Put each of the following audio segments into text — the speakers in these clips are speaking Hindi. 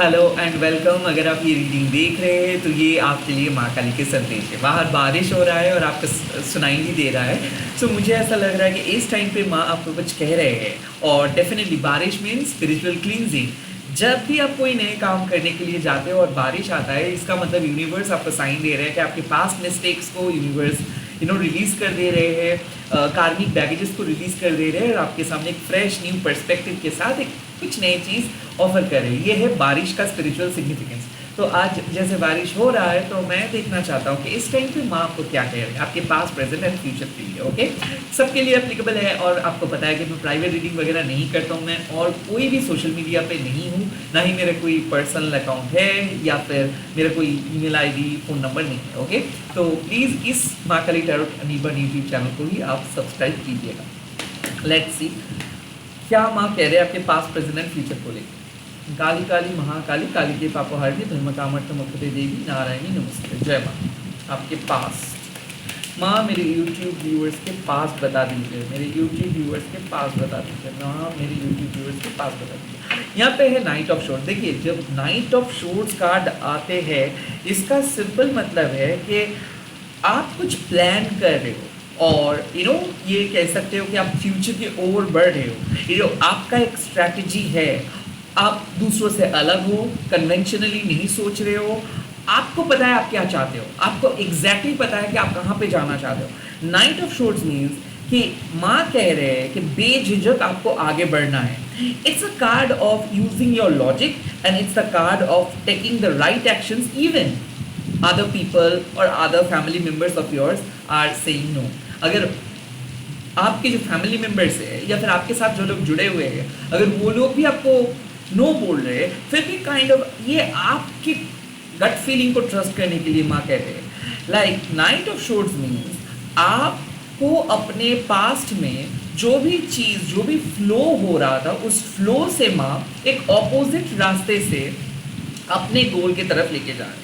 Hello and welcome. अगर आप ये रीडिंग देख रहे हैं तो ये आपके लिए माँ काली के संदेश है। बाहर बारिश हो रहा है और आपको सुनाई नहीं दे रहा है, सो मुझे ऐसा लग रहा है कि इस टाइम पे माँ आपको कुछ कह रहे हैं। और डेफिनेटली बारिश मीन्स स्पिरिचुअल क्लींजिंग। जब भी आप कोई नए काम करने के लिए जाते हो और बारिश आता है, इसका मतलब यूनिवर्स आपको साइन दे रहा है कि आपके पास्ट मिस्टेक्स को यूनिवर्स रिलीज़ कर दे रहे हैं, कार्मिक बैगेजेस को रिलीज़ कर दे रहे हैं और आपके सामने एक फ्रेश न्यू पर्सपेक्टिव के साथ एक कुछ नई चीज़ ऑफर कर रही है। ये है बारिश का स्पिरिचुअल सिग्निफिकेंस। तो आज जैसे बारिश हो रहा है तो मैं देखना चाहता हूँ कि इस टाइम पे माँ आपको क्या कह रहे हैं आपके पास, प्रेजेंट एंड फ्यूचर के लिए। ओके, सबके लिए एप्लीकेबल है। और आपको पता है कि मैं प्राइवेट रीडिंग वगैरह नहीं करता हूँ मैं, और कोई भी सोशल मीडिया पे नहीं हूँ, ना ही मेरा कोई पर्सनल अकाउंट है या फिर मेरा कोई ईमेल आईडी, फ़ोन नंबर नहीं है। ओके, तो प्लीज़ इस माँ काली टैरोट अनीबन यूट्यूब चैनल को ही आप सब्सक्राइब कीजिएगा। लेट्स सी क्या माँ कह रहे हैं आपके पास, प्रेजेंट एंड फ्यूचर को लेकर। काली काली महाकाली, काली के पापोहारी, धर्मकामर्थ मुक्ति देवी, नारायणी नमस्ते, जय माँ। आपके पास माँ मेरे YouTube व्यूअर्स के पास बता दीजिए, मेरे YouTube व्यूअर्स के पास बता दीजिए, माँ मेरे YouTube व्यूअर्स के पास बता दीजिए। यहाँ पे है नाइट ऑफ शोर्ड्स। देखिए, जब नाइट ऑफ शोर्ड्स कार्ड आते हैं, इसका सिंपल मतलब है कि आप कुछ प्लान कर रहे हो और ये कह सकते हो कि आप फ्यूचर की ओर बढ़ रहे हो। आपका एक स्ट्रैटेजी है, आप दूसरों से अलग हो, कन्वेंशनली नहीं सोच रहे हो, आपको पता है आप क्या चाहते हो, आपको एग्जैक्टली पता है कि आप कहाँ पे जाना चाहते हो। नाइट ऑफ शोर्ड्स मीन्स कि माँ कह रहे हैं कि बेझिझक आपको आगे बढ़ना है। It's a card of using your logic and it's a card of taking the right actions even other people or other family members of yours are saying no। अगर आपके जो फैमिली मेम्बर्स है या फिर आपके साथ जो लोग जुड़े हुए हैं, अगर वो लोग भी आपको नो बोल रहे हैं, फिर भी काइंड ऑफ ये आपकी गट फीलिंग को ट्रस्ट करने के लिए माँ कहते हैं। लाइक नाइट ऑफ शोर्ड्स मीन्स आपको अपने पास्ट में जो भी चीज़, जो भी फ्लो हो रहा था, उस फ्लो से माँ एक ऑपोजिट रास्ते से अपने गोल की तरफ लेके जा रहे हैं।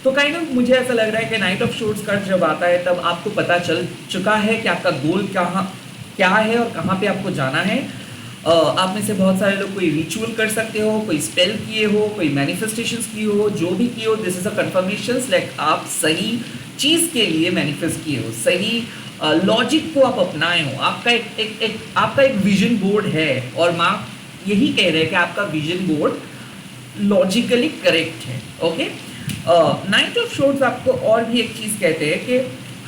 तो काइंड ऑफ मुझे ऐसा लग रहा है कि नाइट ऑफ शोर्ड्स कार्ड जब आता है तब आपको पता चल चुका है कि आपका गोल क्या है और कहाँ पे आपको जाना है। आप में से बहुत सारे लोग कोई रिचुअल कर सकते हो, कोई स्पेल किए हो, कोई मैनिफेस्टेशंस किए हो, जो भी किए हो, this is a conformations like आप सही चीज़ के लिए मैनिफेस्ट किए हो, सही लॉजिक को आप अपनाए हो। आपका एक विजन बोर्ड है और माँ यही कह रहे हैं कि आपका विजन बोर्ड लॉजिकली करेक्ट है। ओके, नाइट ऑफ शोर्ड्स आपको और भी एक चीज़ कहते हैं कि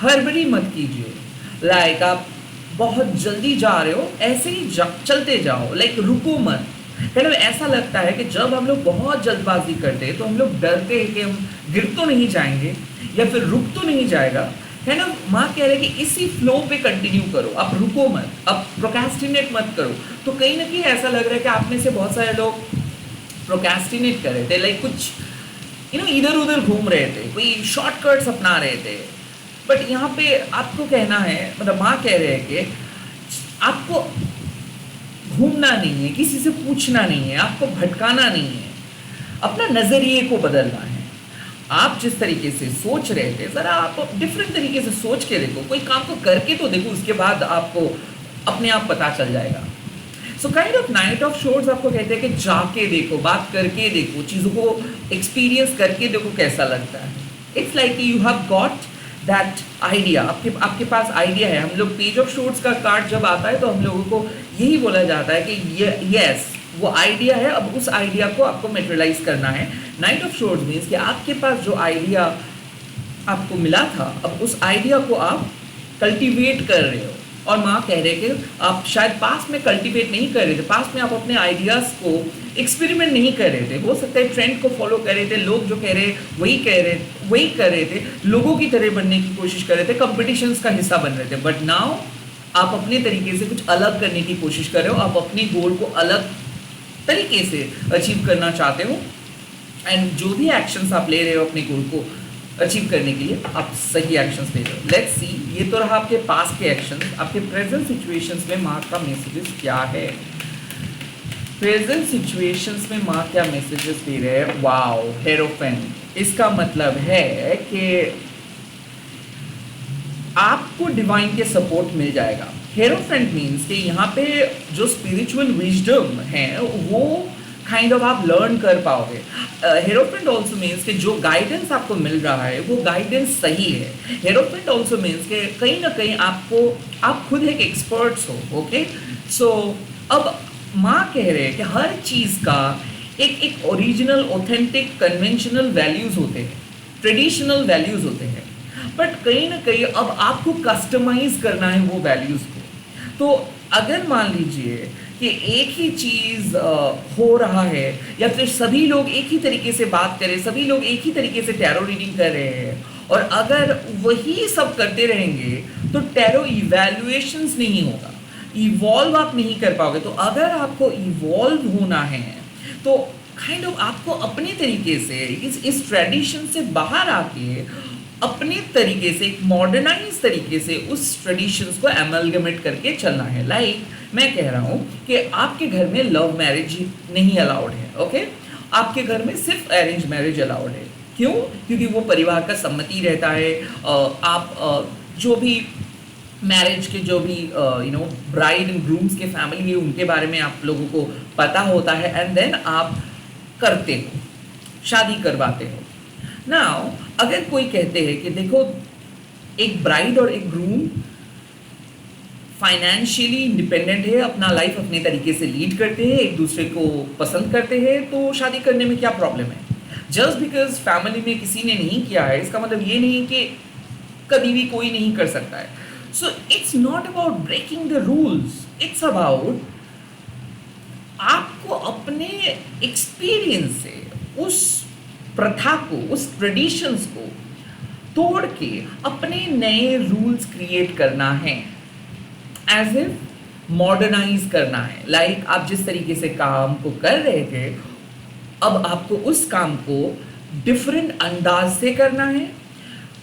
हड़बड़ी मत कीजिए। लाइक आप बहुत जल्दी जा रहे हो, ऐसे ही चलते जाओ, लाइक रुको मत। ऐसा लगता है कि जब हम लोग बहुत जल्दबाजी करते हैं तो हम लोग डरते हैं कि हम गिर तो नहीं जाएंगे या फिर रुक तो नहीं जाएगा, है ना। माँ कह रहे हैं कि इसी फ्लो पे कंटिन्यू करो, आप रुको मत, आप प्रोक्रेस्टिनेट मत करो। तो कहीं ना कहीं ऐसा लग रहा है कि आप में से बहुत सारे लोग प्रोक्रेस्टिनेट कर रहे थे, लाइक कुछ इधर उधर घूम रहे थे, कोई शॉर्टकट्स अपना रहे थे। बट यहाँ पे आपको कहना है, मतलब माँ कह रहे हैं कि आपको घूमना नहीं है, किसी से पूछना नहीं है, आपको भटकाना नहीं है, अपना नज़रिए को बदलना है। आप जिस तरीके से सोच रहे थे, ज़रा आप डिफरेंट तरीके से सोच के देखो, कोई काम को करके तो देखो, उसके बाद आपको अपने आप पता चल जाएगा। So kind of knight of swords आपको कहते हैं कि जाके देखो, बात करके देखो, चीज़ों को एक्सपीरियंस करके देखो कैसा लगता है। It's like you have got that idea, आपके पास आइडिया है। हम लोग पेज ऑफ शोर्ड्स का कार्ड जब आता है तो हम लोगों को यही बोला जाता है कि यस वो आइडिया है, अब उस आइडिया को आपको मेटेरियलाइज करना है। नाइट ऑफ शोर्ड्स मीन्स कि आपके पास जो आइडिया आपको मिला था, अब उस आइडिया को आप कल्टिवेट कर रहे हो। और माँ कह रहे कि आप शायद पास्ट में कल्टिवेट नहीं कर रहे थे, पास्ट में आप अपने आइडियाज़ को एक्सपेरिमेंट नहीं कर रहे थे। हो सकता है ट्रेंड को फॉलो कर रहे थे, लोग जो कह रहे वही कर रहे थे, लोगों की तरह बनने की कोशिश कर रहे थे, कंपटीशंस का हिस्सा बन रहे थे। बट नाउ आप अपने तरीके से कुछ अलग करने की कोशिश कर रहे हो, आप अपने गोल को अलग तरीके से अचीव करना चाहते हो। एंड जो भी एक्शंस आप ले रहे हो अपने गोल को अचीव करने के लिए, आप सही एक्शंस ले रहे हो। लेट्स सी, ये तो रहा आपके पास के एक्शंस। आपके प्रेजेंट सिचुएशंस में माँ का मैसेजेस क्या है? प्रेजेंट सिचुएशंस में माँ क्या मैसेजेस दे रहे हैं? Wow, hierophant. इसका मतलब है कि आपको डिवाइन के सपोर्ट मिल जाएगा। हेरोफेंट मीन्स कि यहाँ पे जो स्पिरिचुअल विजडम है वो काइंड ऑफ आप लर्न कर पाओगे। हेरोफ्रेंट ऑल्सो मीन्स कि जो गाइडेंस आपको मिल रहा है वो गाइडेंस सही है। हेरोफ्रेंट ऑल्सो मीन्स कि कहीं ना कहीं आपको, आप खुद एक एक्सपर्ट्स हो। ओके, सो अब माँ कह रहे हैं कि हर चीज़ का एक ओरिजिनल, ऑथेंटिक, कन्वेंशनल वैल्यूज़ होते हैं, ट्रेडिशनल वैल्यूज़ होते हैं, बट कहीं ना कहीं अब आपको कस्टमाइज करना है वो वैल्यूज़ को। तो अगर मान लीजिए कि एक ही चीज़ हो रहा है, या फिर सभी लोग एक ही तरीके से बात करें, सभी लोग एक ही तरीके से टैरो रीडिंग कर रहे हैं, और अगर वही सब करते रहेंगे तो टैरो इवैल्यूएशंस नहीं होगा, इवॉल्व आप नहीं कर पाओगे। तो अगर आपको इवॉल्व होना है तो काइंड ऑफ आपको अपने तरीके से इस ट्रेडिशन से बाहर आके अपने तरीके से, एक मॉडर्नाइज तरीके से उस ट्रेडिशंस को एमलगमेट करके चलना है। लाइक मैं कह रहा हूँ कि आपके घर में लव मैरिज नहीं अलाउड है। ओके, आपके घर में सिर्फ अरेंज मैरिज अलाउड है। क्यों? क्योंकि वो परिवार का सम्मति रहता है। आप जो भी मैरिज के जो भी ब्राइड एंड ग्रूम्स के फैमिली है उनके बारे में आप लोगों को पता होता है, एंड देन आप करते हो, शादी करवाते हो। नाउ अगर कोई कहते हैं कि देखो एक ब्राइड और एक ग्रूम फाइनेंशियली इंडिपेंडेंट है, अपना लाइफ अपने तरीके से लीड करते हैं, एक दूसरे को पसंद करते हैं, तो शादी करने में क्या प्रॉब्लम है? जस्ट बिकॉज फैमिली में किसी ने नहीं किया है इसका मतलब ये नहीं कि कभी भी कोई नहीं कर सकता है। So it's not about breaking the rules, it's about आपको अपने एक्सपीरियंस से उस प्रथा को, उस ट्रेडिशंस को तोड़ के अपने नए रूल्स क्रिएट करना है, एज इफ मॉडर्नाइज करना है। लाइक आप जिस तरीके से काम को कर रहे थे, अब आपको उस काम को डिफरेंट अंदाज से करना है।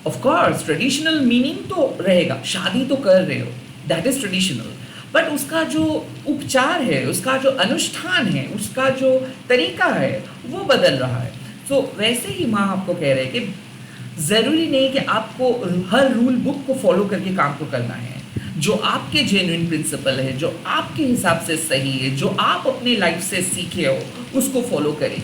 ऑफ कोर्स ट्रेडिशनल मीनिंग तो रहेगा, शादी तो कर रहे हो, दैट इज ट्रेडिशनल, बट उसका जो उपचार है, उसका जो अनुष्ठान है, उसका जो तरीका है वो बदल रहा है। तो वैसे ही माँ आपको कह रहे हैं कि ज़रूरी नहीं कि आपको हर रूल बुक को फॉलो करके काम को करना है। जो आपके जेन्युइन प्रिंसिपल है, जो आपके हिसाब से सही है, जो आप अपने लाइफ से सीखे हो, उसको फॉलो करें।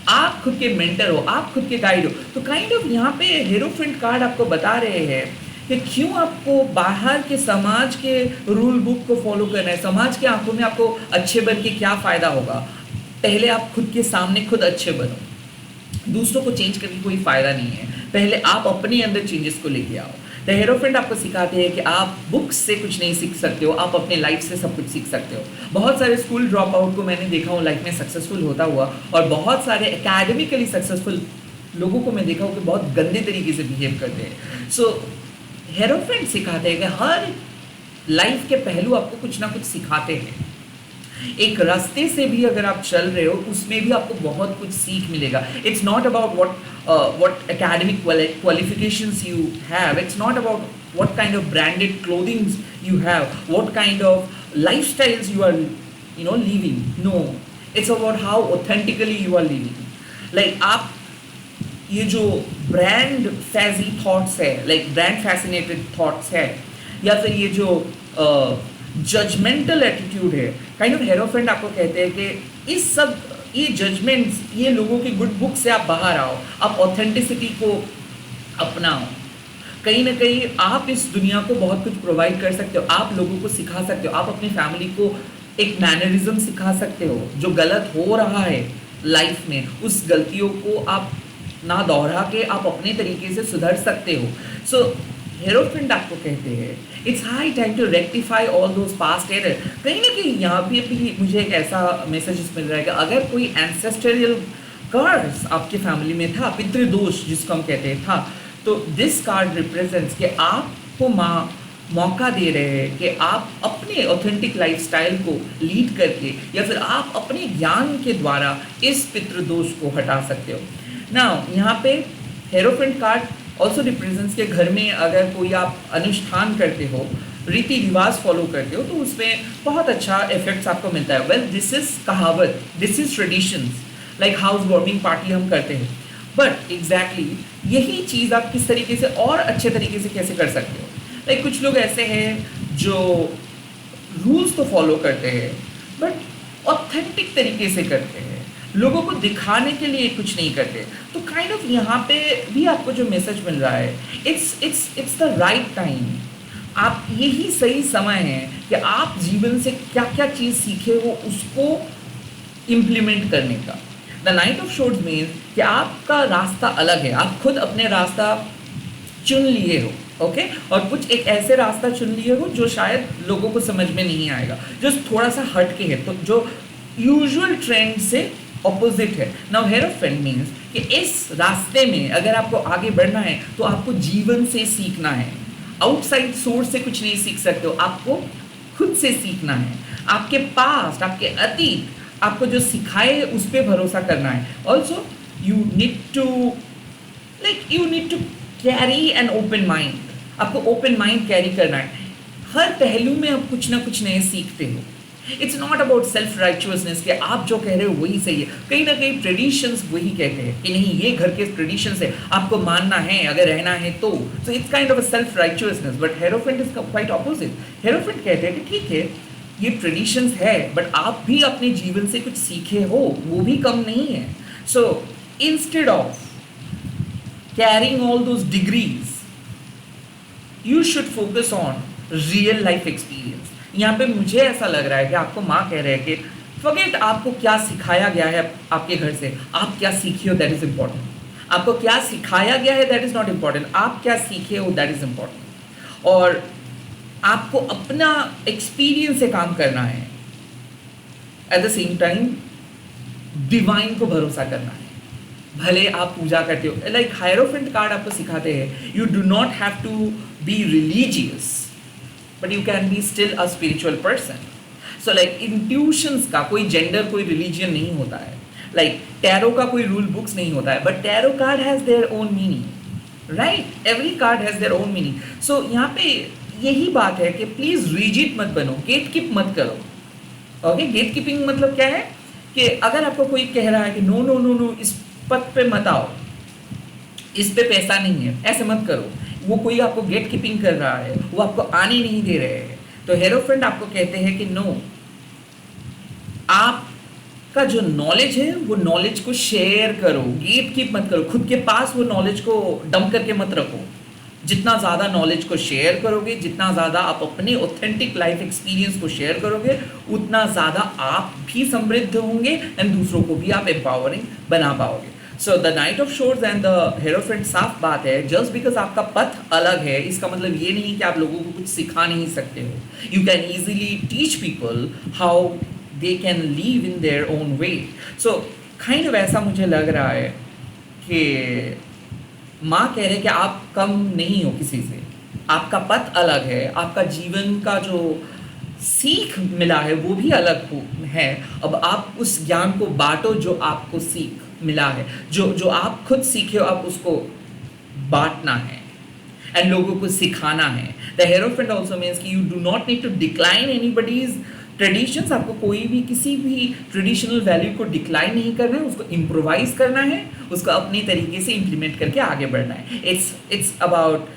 आप खुद के मेंटर हो, आप खुद के गाइड हो। तो काइंड ऑफ यहाँ पे हेरोफ्रेंट कार्ड आपको बता रहे हैं कि क्यों आपको बाहर के समाज के रूल बुक को फॉलो करना है। समाज के आंखों में आपको अच्छे बन के क्या फ़ायदा होगा? पहले आप खुद के सामने खुद अच्छे बनो, दूसरों को चेंज करके कोई फ़ायदा नहीं है। पहले आप अपने अंदर चेंजेस को लेके आओ। द हेरोफ्रेंट आपको सिखाते हैं कि आप बुक्स से कुछ नहीं सीख सकते हो, आप अपने लाइफ से सब कुछ सीख सकते हो। बहुत सारे स्कूल ड्रॉप आउट को मैंने देखा हूँ लाइफ में सक्सेसफुल होता हुआ, और बहुत सारे एकेडमिकली सक्सेसफुल लोगों को मैं देखा हूँ कि बहुत गंदे तरीके से बिहेव करते हैं। सो हेरोफ्रेंट सिखाते हैं कि हर लाइफ के पहलू आपको कुछ ना कुछ सिखाते हैं। एक रास्ते से भी अगर आप चल रहे हो उसमें भी आपको बहुत कुछ सीख मिलेगा। It's not about what academic qualifications you have, it's not about what kind of branded clothing you have, what kind of lifestyles you are living. No, it's about how authentically you are living. Like आप ये जो ब्रांड फैजी थॉट्स है, लाइक ब्रांड फैसिनेटेड थॉट्स है, या फिर ये जो जजमेंटल एटीट्यूड है, काइंड ऑफ हेरोफ्रेंट आपको कहते हैं कि इस सब ये जजमेंट्स, ये लोगों की गुड बुक से आप बाहर आओ, आप ऑथेंटिसिटी को अपनाओ। कहीं ना कहीं आप इस दुनिया को बहुत कुछ प्रोवाइड कर सकते हो, आप लोगों को सिखा सकते हो, आप अपनी फैमिली को एक मैनरिज्म सिखा सकते हो। जो गलत हो रहा है लाइफ में, उस गलतियों को आप ना दोहरा के आप अपने तरीके से सुधर सकते हो। सो हेरोफ्रेंट आपको कहते हैं it's high time to rectify all those past error. कहीं ना कहीं यहाँ पे भी मुझे एक ऐसा मैसेज मिल रहा है कि अगर कोई एंसेस्टरियल कर्स आपके फैमिली में था, पितृदोष जिसको हम कहते हैं था, तो दिस कार्ड रिप्रेजेंट्स कि आपको मौका दे रहे हैं कि आप अपने ऑथेंटिक लाइफस्टाइल को लीड करके, या फिर आप अपने ज्ञान के द्वारा इस पितृदोष को हटा सकते हो। नाउ यहाँ पे हेरोफ्रेंट कार्ड ऑल्सो रिप्रेजेंट्स के घर में अगर कोई आप अनुष्ठान करते हो, रीति रिवाज फॉलो करते हो, तो उसमें बहुत अच्छा इफेक्ट्स आपको मिलता है। वेल दिस इज कहावत, this is traditions, like house warming party हम करते हैं, बट एग्जैक्टली यही चीज़ आप किस तरीके से और अच्छे तरीके से कैसे कर सकते हो। लाइक कुछ लोग ऐसे हैं जो रूल्स तो फॉलो करते हैं बट ऑथेंटिक तरीके से करते हैं। लोगों को दिखाने के लिए कुछ नहीं करते। तो काइंड ऑफ यहाँ पे भी आपको जो मैसेज मिल रहा है, इट्स द राइट टाइम। आप यही सही समय है कि आप जीवन से क्या क्या चीज़ सीखे हो उसको इम्प्लीमेंट करने का। द नाइट ऑफ शोर्ड्स मीन्स कि आपका रास्ता अलग है, आप खुद अपने रास्ता चुन लिए हो, ओके और कुछ एक ऐसे रास्ता चुन लिए हो जो शायद लोगों को समझ में नहीं आएगा, जो थोड़ा सा हट के है, तो जो यूजुअल ट्रेंड से ऑपोजिट है। नाउ हेरोफेंट मीन्स कि इस रास्ते में अगर आपको आगे बढ़ना है तो आपको जीवन से सीखना है। आउटसाइड सोर्स से कुछ नहीं सीख सकते हो, आपको खुद से सीखना है। आपके पास्ट, आपके अतीत आपको जो सिखाए उस पर भरोसा करना है। Also you need to carry an open mind. आपको ओपन माइंड कैरी करना है। हर पहलू में आप कुछ ना कुछ नए सीखते हो। इट्स नॉट अबाउट सेल्फ राइचुअसनेस कि आप जो कह रहे हो वही सही है। कहीं ना कहीं ट्रेडिशंस वही कहते हैं कि नहीं, ये घर के ट्रेडिशंस है, आपको मानना है अगर रहना है तो it's kind of a self righteousness. But hierophant is quite opposite. Hierophant कहते हैं कि ठीक है ये ट्रेडिशंस है बट आप भी अपने जीवन से कुछ सीखे हो, वो भी कम नहीं है। So instead of carrying all those degrees you should focus on real life experience. यहाँ पे मुझे ऐसा लग रहा है कि आपको माँ कह रहे हैं कि फॉरगेट आपको क्या सिखाया गया है आपके घर से, आप क्या सीखे हो दैट इज इम्पॉर्टेंट। आपको क्या सिखाया गया है दैट इज नॉट इम्पॉर्टेंट, आप क्या सीखे हो दैट इज इम्पॉर्टेंट। और आपको अपना एक्सपीरियंस से काम करना है, at the same time divine को भरोसा करना है। भले आप पूजा करते हो, लाइक हायरोफेंट कार्ड आपको सिखाते हैं you do not have to be religious but you can be still a spiritual person. So like intuitions का कोई जेंडर, कोई रिलीजियन नहीं होता है। लाइक टैरो का कोई रूल बुक्स नहीं होता है, but tarot card has their own meaning, right? Every card has their own meaning. So यहाँ पे यही बात है कि प्लीज रिजिड मत बनो, गेट कीप मत करो। ओके, गेट कीपिंग मतलब क्या है कि अगर आपको कोई कह रहा है कि नो नो नो नो इस पथ पे मत आओ, इस पे पैसा नहीं है, ऐसे मत करो, वो कोई आपको गेट कीपिंग कर रहा है, वो आपको आने नहीं दे रहे हैं, तो हेरोफेंट आपको कहते हैं कि नो, आपका जो नॉलेज है वो नॉलेज को शेयर करो, गेट कीप मत करो, खुद के पास वो नॉलेज को डंप करके मत रखो। जितना ज़्यादा नॉलेज को शेयर करोगे, जितना ज़्यादा आप अपने ऑथेंटिक लाइफ एक्सपीरियंस को शेयर करोगे, उतना ज़्यादा आप भी समृद्ध होंगे एंड दूसरों को भी आप एम्पावरिंग बना पाओगे। So the knight of swords and the hierophant, साफ बात है, जस्ट बिकॉज आपका पथ अलग है इसका मतलब ये नहीं कि आप लोगों को कुछ सिखा नहीं सकते हो। You can easily teach people how they can leave in their own way. So kind of ऐसा मुझे लग रहा है कि माँ कह रहे कि आप कम नहीं हो किसी से, आपका पथ अलग है, आपका जीवन का जो सीख मिला है वो भी अलग है। अब आप उस ज्ञान को बांटो जो आपको सीख मिला है, जो आप खुद सीखे हो, आप उसको बांटना है एंड लोगों को सिखाना है। द हेरोफेंट ऑल्सो मीन्स कि you do not need to decline anybody's traditions. आपको कोई भी किसी भी ट्रेडिशनल वैल्यू को डिक्लाइन नहीं करना है, उसको इम्प्रोवाइज करना है, उसको अपने तरीके से इम्प्लीमेंट करके आगे बढ़ना है। इट्स अबाउट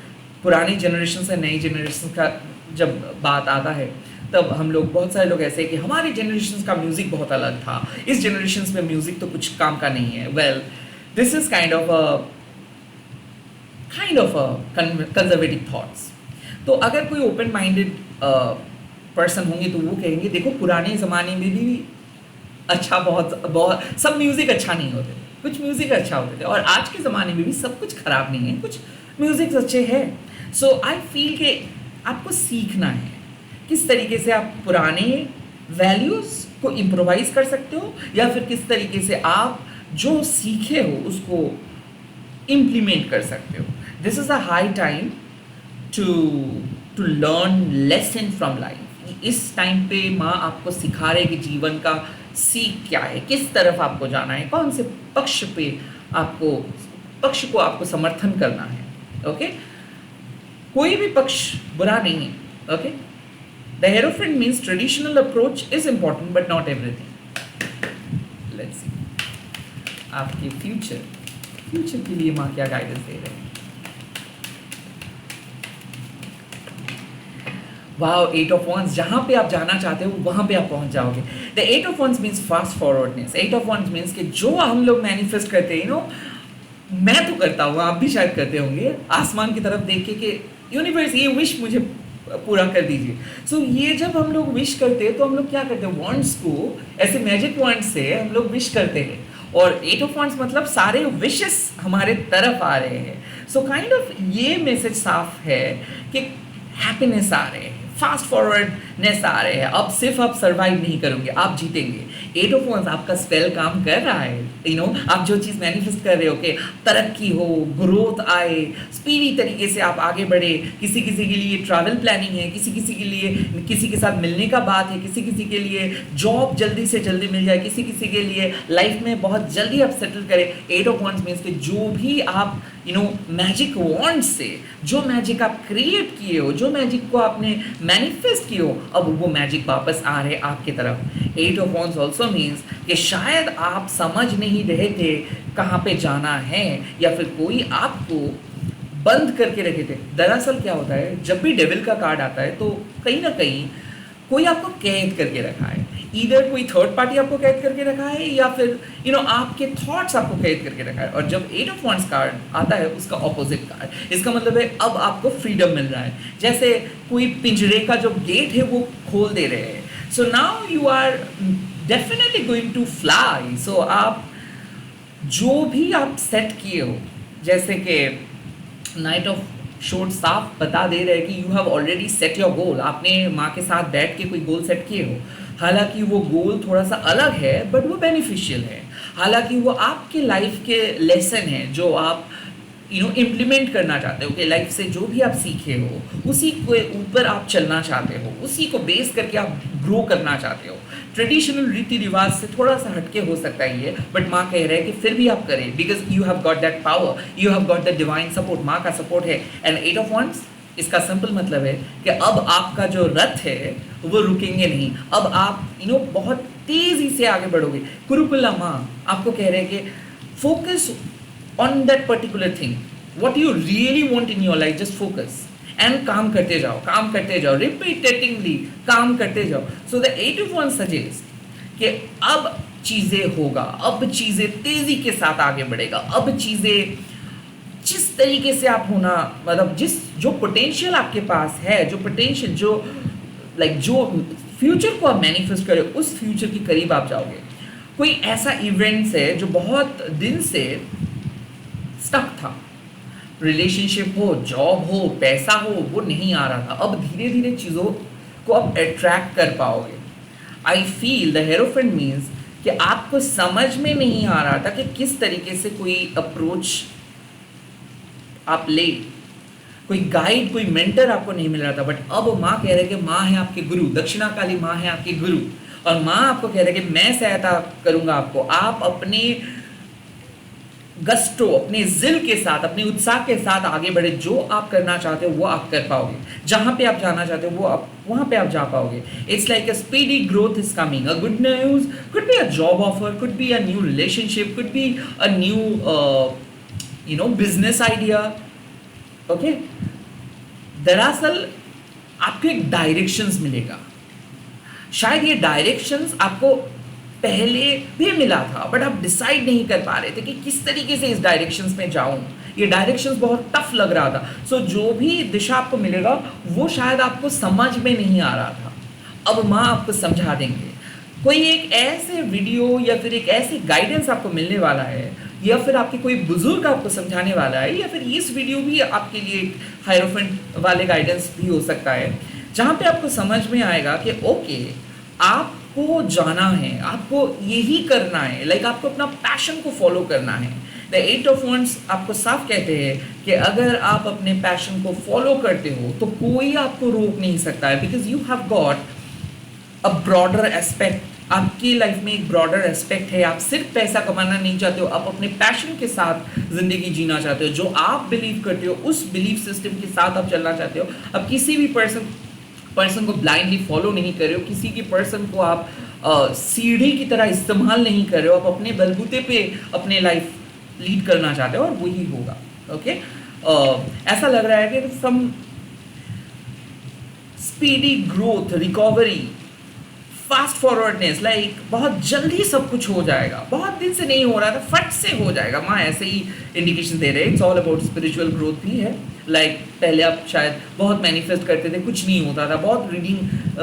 पुरानी जनरेशन से नई जनरेशन का जब बात आता है तब हम लोग, बहुत सारे लोग ऐसे हैं कि हमारी जनरेशन का म्यूज़िक बहुत अलग था, इस जनरेशन में म्यूज़िक तो कुछ काम का नहीं है। Well, this is kind of a conservative thoughts. तो अगर कोई ओपन माइंडेड पर्सन होंगे तो वो कहेंगे देखो पुराने ज़माने में भी अच्छा, बहुत सब म्यूज़िक अच्छा नहीं होते, कुछ म्यूज़िक अच्छा होते थे, और आज के ज़माने में भी सब कुछ ख़राब नहीं है, कुछ म्यूज़िक अच्छे हैं। सो आई फील कि आपको सीखना है किस तरीके से आप पुराने वैल्यूज़ को इम्प्रोवाइज़ कर सकते हो, या फिर किस तरीके से आप जो सीखे हो उसको इम्प्लीमेंट कर सकते हो। This is a high time to learn lesson from life. इस टाइम पे माँ आपको सिखा रहे कि जीवन का सीख क्या है, किस तरफ आपको जाना है, कौन से पक्ष को आपको समर्थन करना है। ओके, कोई भी पक्ष बुरा नहीं है। Okay, the hierophant means traditional approach is important but not everything. Let's see आपके फ्यूचर के लिए माँ क्या गाइडेंस दे रहे हैं। वाओ, 8 ऑफ वंस, जहाँ पे आप जाना चाहते हो वहाँ पे आप पहुँच जाओगे। The 8 of wands means fast forwardness. 8 of wands means कि जो हम लोग मैनिफेस्ट करते हैं, मैं तो करता हूँ, आप भी शायद करते होंगे, आसमान की तरफ देख के कि यूनिवर्स ये विश मुझे पूरा कर दीजिए। सो ये जब हम लोग विश करते हैं तो हम लोग क्या करते हैं, वॉन्ट्स को ऐसे मैजिक वॉन्ट्स से हम लोग विश करते हैं, और 8 ऑफ वॉन्ट्स मतलब सारे विशेस हमारे तरफ आ रहे हैं। सो काइंड ऑफ ये मैसेज साफ है कि हैप्पीनेस आ रहे हैं, फास्ट फॉरवर्डनेस आ रहे हैं, अब सिर्फ आप सर्वाइव नहीं करोगे, आप जीतेंगे। 8 ऑफ वंस आपका स्पेल काम कर रहा है, आप जो चीज़ मैनिफेस्ट कर रहे हो कि तरक्की हो, ग्रोथ आए, स्पीडी तरीके से आप आगे बढ़े, किसी किसी के लिए ट्रैवल प्लानिंग है, किसी किसी के लिए किसी के साथ मिलने का बात है, किसी किसी के लिए जॉब जल्दी से जल्दी मिल जाए, किसी किसी के लिए लाइफ में बहुत जल्दी आप सेटल करें। 8 ऑफ वंस मीन्स कि जो भी आप मैजिक वॉन्ड से जो मैजिक आप क्रिएट किए हो, जो मैजिक को आपने मैनिफेस्ट किए हो, अब वो मैजिक वापस आ रहे आपकी तरफ। 8 ऑफ वॉन्ड्स ऑल्सो मीन्स कि शायद आप समझ नहीं रहे थे कहाँ पे जाना है, या फिर कोई आपको बंद करके रखे थे। दरअसल क्या होता है, जब भी डेविल का कार्ड आता है तो कहीं ना कहीं कोई आपको कैद करके रखा है, इधर कोई थर्ड पार्टी आपको कैद करके रखा है, या फिर आपके थॉट्स आपको कैद करके रखा है। और जब 8 ऑफ वॉन्ड्स कार्ड आता है, उसका ऑपोजिट कार्ड, इसका मतलब है अब आपको फ्रीडम मिल रहा है, जैसे कोई पिंजरे का जो गेट है वो खोल दे रहे हैं। So now you are definitely going to fly. So आप जो भी आप सेट किए हो, जैसे कि नाइट ऑफ शोर्ट साफ बता दे रहे हैं कि you have already set your goal. आपने माँ के साथ बैठ के कोई गोल सेट किए हो, हालांकि वो गोल थोड़ा सा अलग है बट वो बेनिफिशियल है, हालांकि वो आपके लाइफ के लेसन है जो आप इम्प्लीमेंट करना चाहते हो, कि लाइफ से जो भी आप सीखे हो उसी के ऊपर आप चलना चाहते हो, उसी को बेस करके आप ग्रो करना चाहते हो। ट्रेडिशनल रीति रिवाज से थोड़ा सा हटके हो सकता है ये, बट माँ कह रहे हैं कि फिर भी आप करें, because you have got that power, you have got that divine support, माँ का सपोर्ट है। एंड 8 ऑफ वंड्स, इसका सिंपल मतलब है कि अब आपका जो रथ है वो रुकेंगे नहीं, अब आप बहुत तेजी से आगे बढ़ोगे। कुरुकुला माँ आपको कह रहे हैं कि focus on that particular thing, what you really want in your life, just focus and काम करते जाओ, काम करते जाओ, रिपीटेटिवली काम करते जाओ। So the 8 of wands suggest कि अब चीज़ें होगा, अब चीज़ें तेज़ी के साथ आगे बढ़ेगा, अब चीज़ें जिस तरीके से आप होना, मतलब जो पोटेंशियल आपके पास है, जो पोटेंशियल जो फ्यूचर को आप मैनिफेस्ट करें, उस फ्यूचर के करीब आप जाओगे। कोई ऐसा इवेंट्स है जो बहुत दिन से स्टक था, रिलेशनशिप हो, जॉब हो, पैसा हो, वो नहीं आ रहा था, अब धीरे धीरे चीज़ों को आप अट्रैक्ट कर पाओगे। I feel the hierophant means कि आपको समझ में नहीं आ रहा था कि किस तरीके से कोई अप्रोच आप ले, कोई गाइड, कोई मेंटर आपको नहीं मिल रहा था, बट अब माँ कह रहे कि माँ है आपके गुरु, दक्षिणा काली माँ है आपके गुरु, और माँ आपको कह रहे कि मैं सहायता करूँगा आपको। आप अपने गस्टो, अपने जिल के साथ, अपने उत्साह के साथ आगे बढ़े, जो आप करना चाहते हो वो आप कर पाओगे, जहाँ पे आप जाना चाहते हो वो आप वहाँ पे आप जा पाओगे। It's like a speedy growth is coming, a good news, could be a job offer, could be a new relationship, could be a new business idea. Okay, दरअसल आपको एक डायरेक्शंस मिलेगा, शायद ये डायरेक्शंस आपको पहले भी मिला था बट आप डिसाइड नहीं कर पा रहे थे कि किस तरीके से इस डायरेक्शंस में जाऊं, ये डायरेक्शंस बहुत टफ लग रहा था। सो जो भी दिशा आपको मिलेगा वो शायद आपको समझ में नहीं आ रहा था, अब माँ आपको समझा देंगे। कोई एक ऐसे वीडियो या फिर एक ऐसे गाइडेंस आपको मिलने वाला है, या फिर आपके कोई बुजुर्ग आपको समझाने वाला है, या फिर इस वीडियो भी आपके लिए एक हायरोफेंट वाले गाइडेंस भी हो सकता है, जहाँ पे आपको समझ में आएगा कि ओके आपको जाना है, आपको यही करना है, लाइक आपको अपना पैशन को फॉलो करना है। द 8 ऑफ वंड्स आपको साफ कहते हैं कि अगर आप अपने पैशन को फॉलो करते हो तो कोई आपको रोक नहीं सकता है, because you have got a broader aspect. आपकी लाइफ में एक ब्रॉडर एस्पेक्ट है, आप सिर्फ पैसा कमाना नहीं चाहते हो, आप अपने पैशन के साथ ज़िंदगी जीना चाहते हो, जो आप बिलीव करते हो उस बिलीफ सिस्टम के साथ आप चलना चाहते हो। अब किसी भी पर्सन को ब्लाइंडली फॉलो नहीं कर रहे हो, किसी की पर्सन को आप सीढ़ी की तरह इस्तेमाल नहीं कर रहे हो, आप अपने बलबूते पे अपने लाइफ लीड करना चाहते हो और वही होगा। ओके, ऐसा लग रहा है कि some speedy growth, recovery, fast forwardness, like बहुत जल्दी सब कुछ हो जाएगा, बहुत दिन से नहीं हो रहा था, फट से हो जाएगा। माँ ऐसे ही इंडिकेशन दे रहे हैं। It's all about spiritual growth भी है। लाइक पहले आप शायद बहुत मैनिफेस्ट करते थे, कुछ नहीं होता था, बहुत रीडिंग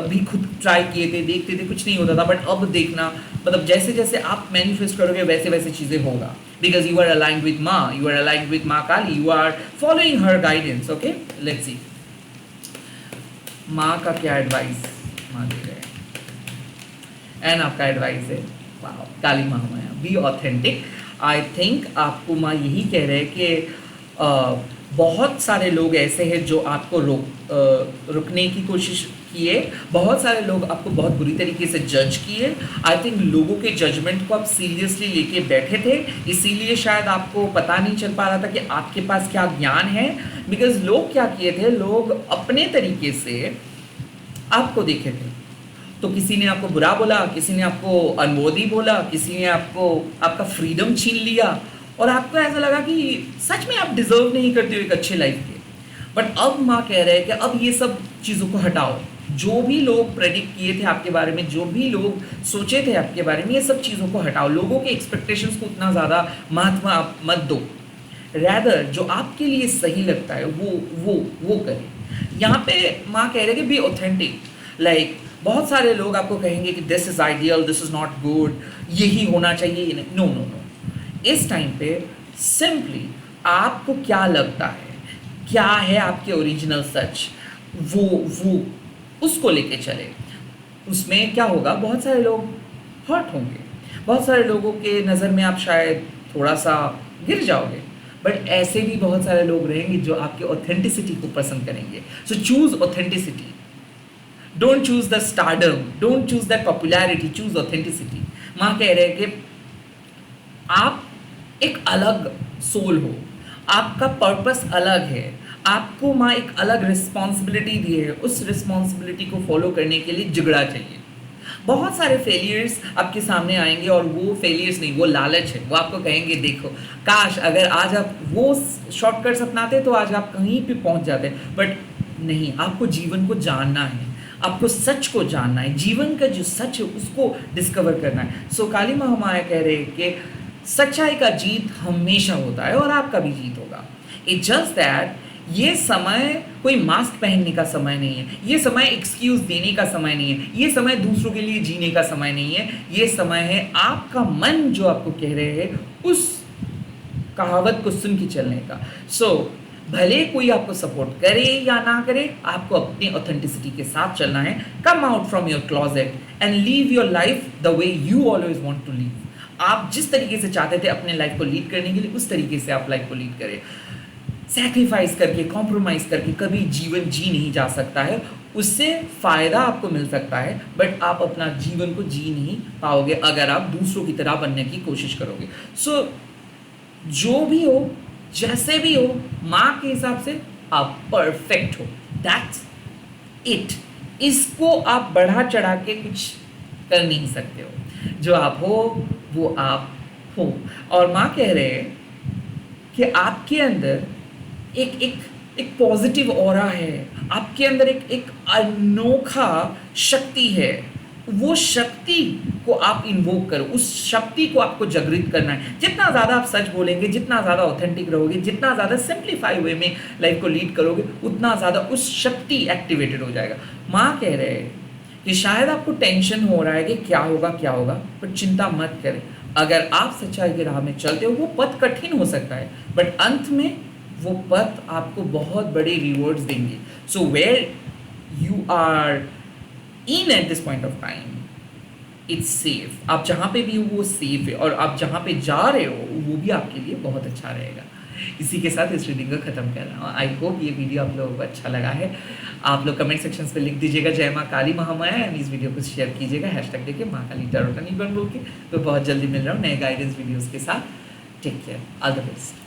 भी खुद ट्राई किए थे, देखते थे, कुछ नहीं होता था, बट अब देखना, मतलब जैसे जैसे आप मैनिफेस्ट करोगे वैसे वैसे चीज़ें होगा, because you are aligned with माँ, यू आर अलाइन्ड विद माँ Kali, you are following her guidance. Okay, let's see माँ का क्या एडवाइस माँ दे रहे हैं। एंड आपका एडवाइस है, वाह, Kali Mahamaya, be authentic. I think आपको माँ यही कह रहे हैं कि बहुत सारे लोग ऐसे हैं जो आपको रुकने की कोशिश किए, बहुत सारे लोग आपको बहुत बुरी तरीके से जज किए। आई थिंक लोगों के जजमेंट को आप सीरियसली लेके बैठे थे, इसीलिए शायद आपको पता नहीं चल पा रहा था कि आपके पास क्या ज्ञान है। बिकॉज लोग क्या किए थे, लोग अपने तरीके से आपको देखे थे। तो किसी ने आपको बुरा बोला, किसी ने आपको अनमोदी बोला, किसी ने आपको आपका फ्रीडम छीन लिया, और आपको ऐसा लगा कि सच में आप डिजर्व नहीं करते हो एक अच्छे लाइफ के। बट अब माँ कह रहे हैं कि अब ये सब चीज़ों को हटाओ। जो भी लोग प्रेडिक्ट किए थे आपके बारे में, जो भी लोग सोचे थे आपके बारे में, ये सब चीज़ों को हटाओ। लोगों के एक्सपेक्टेशंस को उतना ज़्यादा महत्व आप मत दो। रैदर जो आपके लिए सही लगता है वो करें। यहाँ पे माँ कह रहे हैं कि बी ऑथेंटिक। लाइक बहुत सारे लोग आपको कहेंगे कि this is ideal, this is not good, यही होना चाहिए। नो नो नो, इस टाइम पे सिंपली आपको क्या लगता है, क्या है आपके ओरिजिनल सच, वो उसको लेके चले। उसमें क्या होगा, बहुत सारे लोग हर्ट होंगे, बहुत सारे लोगों के नज़र में आप शायद थोड़ा सा गिर जाओगे, बट ऐसे भी बहुत सारे लोग रहेंगे जो आपके ऑथेंटिसिटी को पसंद करेंगे। So choose authenticity, don't choose the stardom, don't choose the popularity, choose authenticity. माँ कह रहे हैं कि आप एक अलग सोल हो, आपका पर्पस अलग है, आपको माँ एक अलग रिस्पॉन्सिबिलिटी दी है। उस रिस्पॉन्सिबिलिटी को फॉलो करने के लिए जिगड़ा चाहिए। बहुत सारे फेलियर्स आपके सामने आएंगे, और वो फेलियर्स नहीं, वो लालच है। वो आपको कहेंगे देखो, काश अगर आज आप वो शॉर्टकट्स अपनाते तो आज आप कहीं पे पहुंच जाते, बट नहीं। आपको जीवन को जानना है, आपको सच को जानना है, जीवन का जो सच है उसको डिस्कवर करना है। सो काली महामाया कह रहे हैं कि सच्चाई का जीत हमेशा होता है, और आपका भी जीत होगा। इट्स जस्ट दैट ये समय कोई मास्क पहनने का समय नहीं है, ये समय एक्सक्यूज देने का समय नहीं है, ये समय दूसरों के लिए जीने का समय नहीं है। ये समय है आपका मन जो आपको कह रहे हैं उस कहावत को सुन के चलने का। सो भले कोई आपको सपोर्ट करे या ना करे, आपको अपनी ऑथेंटिसिटी के साथ चलना है। Come out from your closet and live your life the way you always want to live. आप जिस तरीके से चाहते थे अपने लाइफ को लीड करने के लिए, उस तरीके से आप लाइफ को लीड करें। सैक्रिफाइस करके, कॉम्प्रोमाइज़ करके कभी जीवन जी नहीं जा सकता है। उससे फ़ायदा आपको मिल सकता है, बट आप अपना जीवन को जी नहीं पाओगे अगर आप दूसरों की तरह बनने की कोशिश करोगे। सो जो भी हो, जैसे भी हो, माँ के हिसाब से आप परफेक्ट हो। That's it. इसको आप बढ़ा चढ़ा के कुछ कर नहीं सकते हो। जो आप हो वो आप हो। और माँ कह रहे हैं कि आपके अंदर एक पॉजिटिव ऑरा है, आपके अंदर एक अनोखा शक्ति है। वो शक्ति को आप इन्वोक करो, उस शक्ति को आपको जागृत करना है। जितना ज़्यादा आप सच बोलेंगे, जितना ज़्यादा ऑथेंटिक रहोगे, जितना ज़्यादा सिंप्लीफाई वे में लाइफ को लीड करोगे, उतना ज़्यादा उस शक्ति एक्टिवेटेड हो जाएगा। माँ कह रहे हैं कि शायद आपको टेंशन हो रहा है कि क्या होगा, पर चिंता मत करें। अगर आप सच्चाई की राह में चलते हो, वो पथ कठिन हो सकता है, बट अंत में वो पथ आपको बहुत बड़े रिवॉर्ड्स देंगे। So where you are in at this point of time, it's safe. आप जहाँ पे भी हो वो सेफ है, और आप जहाँ पे जा रहे हो वो भी आपके लिए बहुत अच्छा रहेगा। इसी के साथ इस रीडिंग को ख़त्म कर रहा हूँ। आई होप ये वीडियो आप लोगों को अच्छा लगा है। आप लोग कमेंट सेक्शन पे लिख दीजिएगा जय माँ काली महामाया, एंड इस वीडियो को शेयर कीजिएगा हैशटैग देके माँ काली टैरोट बोल के। तो बहुत जल्दी मिल रहा हूँ नए गाइडेंस वीडियोज़ के साथ। Take care, all the best.